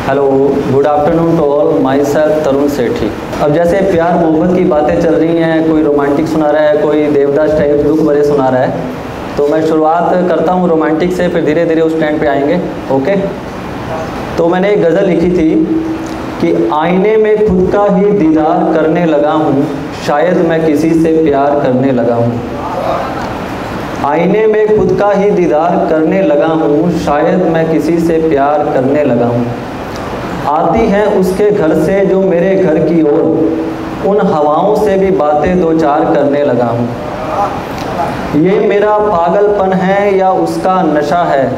Hello, good afternoon to all, myself Tarun Sethi. अब जैसे प्यार मोहब्बत की बातें चल रही हैं, कोई रोमांटिक सुना रहा है, कोई देवदास टाइप दुख भरे सुना रहा है, तो मैं शुरुआत करता हूँ रोमांटिक से, फिर धीरे धीरे उस स्टैंड पे आएंगे। ओके, तो मैंने एक गज़ल लिखी थी कि आईने में खुद का ही दीदार करने लगा हूँ, शायद मैं किसी से प्यार करने लगा हूँ। आईने में खुद का ही दीदार करने लगा हूँ, शायद मैं किसी से प्यार करने लगा हूँ। आती हैं उसके घर से जो मेरे घर की ओर, उन हवाओं से भी बातें दो चार करने लगा हूँ। ये मेरा पागलपन है या उसका नशा है,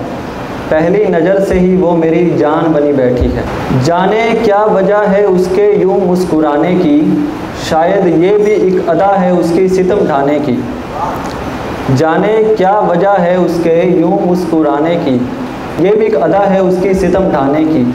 पहली नज़र से ही वो मेरी जान बनी बैठी है। जाने क्या वजह है उसके यूं मुस्कुराने की, शायद ये भी एक अदा है उसकी सितम ढाने की। जाने क्या वजह है उसके यूं मुस्कुराने की, ये भी एक अदा है उसकी सितम ढाने की।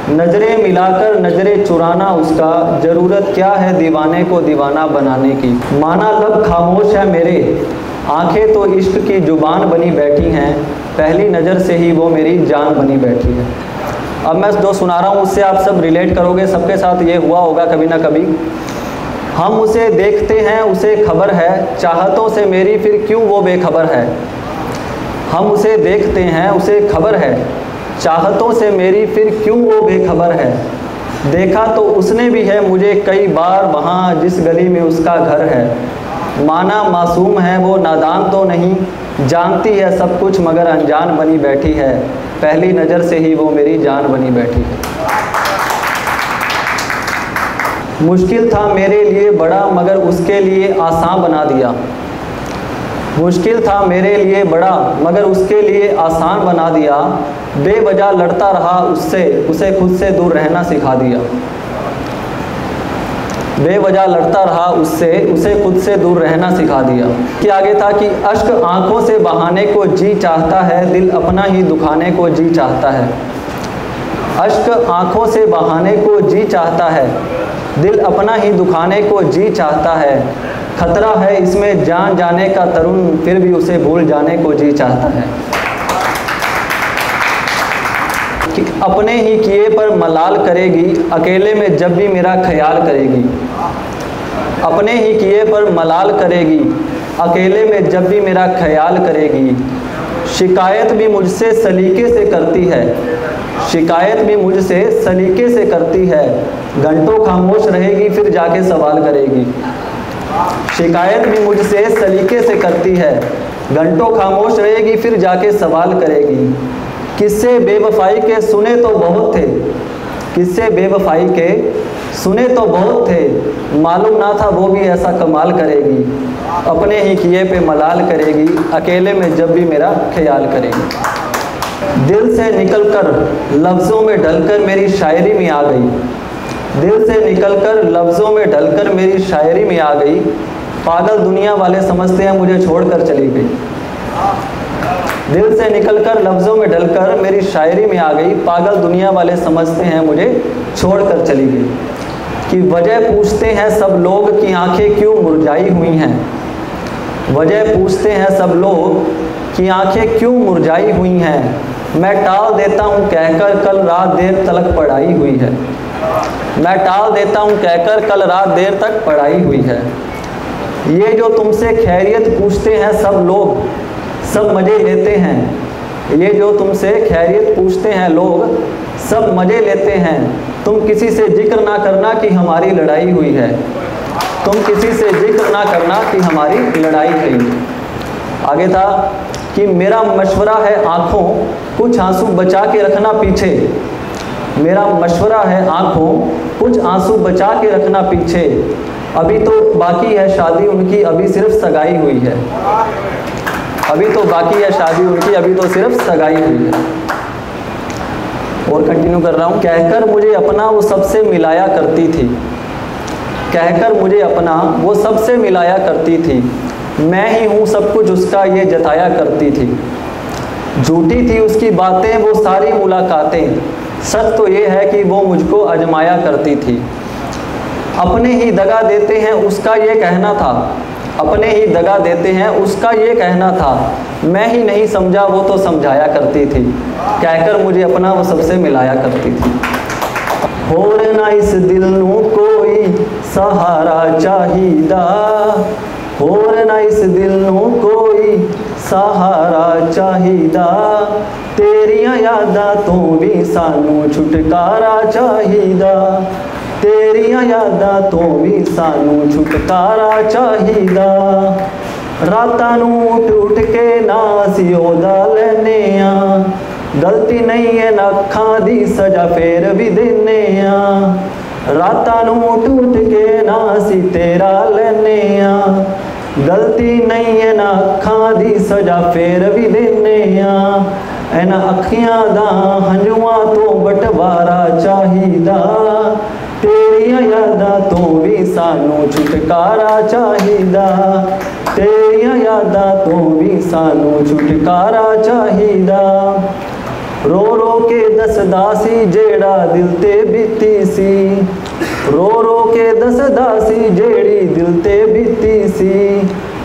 नज़रें मिलाकर नज़रें चुराना उसका, ज़रूरत क्या है दीवाने को दीवाना बनाने की। माना लब खामोश है मेरे, आंखें तो इश्क की ज़ुबान बनी बैठी हैं, पहली नज़र से ही वो मेरी जान बनी बैठी है। अब मैं जो सुना रहा हूँ उससे आप सब रिलेट करोगे, सबके साथ ये हुआ होगा कभी ना कभी। हम उसे देखते हैं उसे खबर है, चाहतों से मेरी फिर क्यों वो बेखबर है। हम उसे देखते हैं उसे खबर है, चाहतों से मेरी फिर क्यों वो बेखबर है। देखा तो उसने भी है मुझे कई बार वहाँ जिस गली में उसका घर है। माना मासूम है वो नादान तो नहीं, जानती है सब कुछ मगर अनजान बनी बैठी है, पहली नज़र से ही वो मेरी जान बनी बैठी है। मुश्किल था मेरे लिए बड़ा मगर उसके लिए आसान बना दिया। मुश्किल था मेरे लिए बड़ा मगर उसके लिए आसान बना दिया। बेवजह लड़ता रहा उससे, उसे खुद से दूर रहना सिखा दिया। बेवजह लड़ता रहा उससे, उसे खुद से दूर रहना सिखा दिया। कि आगे था कि अश्क आंखों से बहाने को जी चाहता है, दिल अपना ही दुखाने को जी चाहता है। अश्क आंखों से बहाने को जी चाहता है, दिल अपना ही दुखाने को जी चाहता है। खतरा है इसमें जान जाने का तरुण, फिर भी उसे भूल जाने को जी चाहता है। कि अपने ही किए पर मलाल करेगी, अकेले में जब भी मेरा ख्याल करेगी। अपने ही किए पर मलाल करेगी, अकेले में जब भी मेरा ख्याल करेगी। शिकायत भी मुझसे सलीके से करती है, शिकायत भी मुझसे सलीके से करती है। घंटों खामोश रहेगी फिर जाके सवाल करेगी। शिकायत भी मुझसे सलीके से करती है, घंटों खामोश रहेगी फिर जाके सवाल करेगी। किस्से बेवफाई के सुने तो बहुत थे, किस्से बेवफाई के सुने तो बहुत थे, मालूम ना था वो भी ऐसा कमाल करेगी। अपने ही किए पे मलाल करेगी, अकेले में जब भी मेरा ख्याल करेगी। दिल से निकलकर लफ्ज़ों में ढलकर मेरी शायरी में आ गई। दिल से निकलकर लफ्ज़ों में ढलकर मेरी शायरी में आ गई। पागल दुनिया वाले समझते हैं मुझे छोड़कर चली गई। दिल से निकलकर लफ्ज़ों में ढलकर मेरी शायरी में आ गई। पागल दुनिया वाले समझते हैं मुझे छोड़कर चली गई। कि वजह पूछते हैं सब लोग कि आंखें क्यों मुरझाई हुई हैं। वजह पूछते हैं सब लोग कि आंखें क्यों मुरझाई हुई हैं। मैं टाल देता हूँ कहकर कल रात देर तक पढ़ाई हुई है। मैं टाल देता हूँ कहकर कल रात देर तक पढ़ाई हुई है। ये जो तुमसे खैरियत पूछते हैं सब लोग, सब मज़े लेते हैं। ये जो तुमसे खैरियत पूछते हैं लोग, सब मज़े लेते हैं। तुम किसी से जिक्र ना करना कि हमारी लड़ाई हुई है। तुम किसी से जिक्र ना करना कि हमारी लड़ाई हुई है। आगे था कि मेरा मशवरा है आँखों, कुछ आंसू बचा के रखना पीछे। मेरा मशवरा है आँखों, कुछ आंसू बचा के रखना पीछे। अभी तो बाकी है शादी उनकी, अभी सिर्फ सगाई हुई है। अभी तो बाकी है शादी उनकी, अभी तो सिर्फ सगाई हुई है। और कंटिन्यू कर रहा हूँ। कहकर मुझे अपना वो सबसे मिलाया करती थी। कहकर मुझे अपना वो सबसे मिलाया करती थी। मैं ही हूँ सब कुछ उसका ये जताया करती थी। झूठी थी उसकी बातें वो सारी मुलाकातें, सच तो ये है कि वो मुझको आजमाया करती थी। अपने ही दगा देते हैं उसका ये कहना था। अपने ही दगा देते हैं उसका ये कहना था। मैं ही नहीं समझा वो तो समझाया करती थी। कहकर मुझे अपना वो सबसे मिलाया करती थी। होर ना इस दिल नू कोई सहारा चाहिदा, होर ना इस दिल नू कोई सहारा चाहिदा, तेरियां यादां तो भी सानू छुटकारा चाहिदा, तेरियां यादां तो भी सानू छुटकारा चाहिदा। रातां नू उठ उठ के ना असीं ओहदा लैने आ, गलती नहीं है ना अखां दी सजा फेर भी देने आ। रातां नू उठ उठ के ना असीं तेरा लैने आ, गलती नहीं है ना अखां दी सजा फेर भी देने आ। इन्हां अखियां दा हंझुआं तो बटवारा चाहिदा, तेरियां यादां तो भी सानू छुटकारा चाहिदा, तेरियां यादां तो भी सानू छुटकारा चाहिदा। रो रो के दसदा सी जेड़ा दिल ते बीती सी, रो रो के दसदा सी जेड़ी दिल ते बीती सी,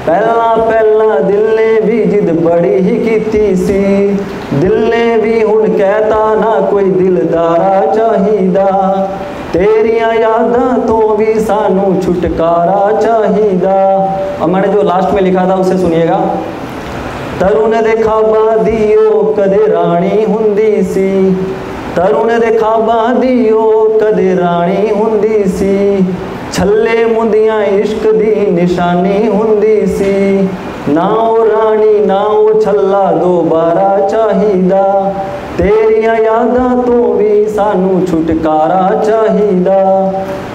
पहला पहला दिल ने भी जिद बड़ी ही कीती सी, दिल ने भी हुण कहता ना कोई दिलदारा चाहिदा, तेरियां यादां तो भी सानू छुटकारा चाहिदा। और मैंने जो लास्ट में लिखा था उसे सुनिएगा। तरुण दे खाबां दी ओ कदे राणी हुंदी सी, तरुण दे खाबां दी ओ कदे राणी हुंदी सी, छल्ले मुंदियां इश्क दी निशानी हुंदी सी, ना ओ राणी ना ओ छल्ला दोबारा चाहिदा, तेरियां यादां तो भी सानू छुटकारा चाहिदा,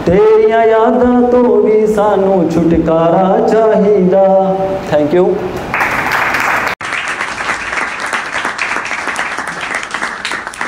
तेरियां यादां तो भी सानू छुटकारा चाहिदा। Thank you.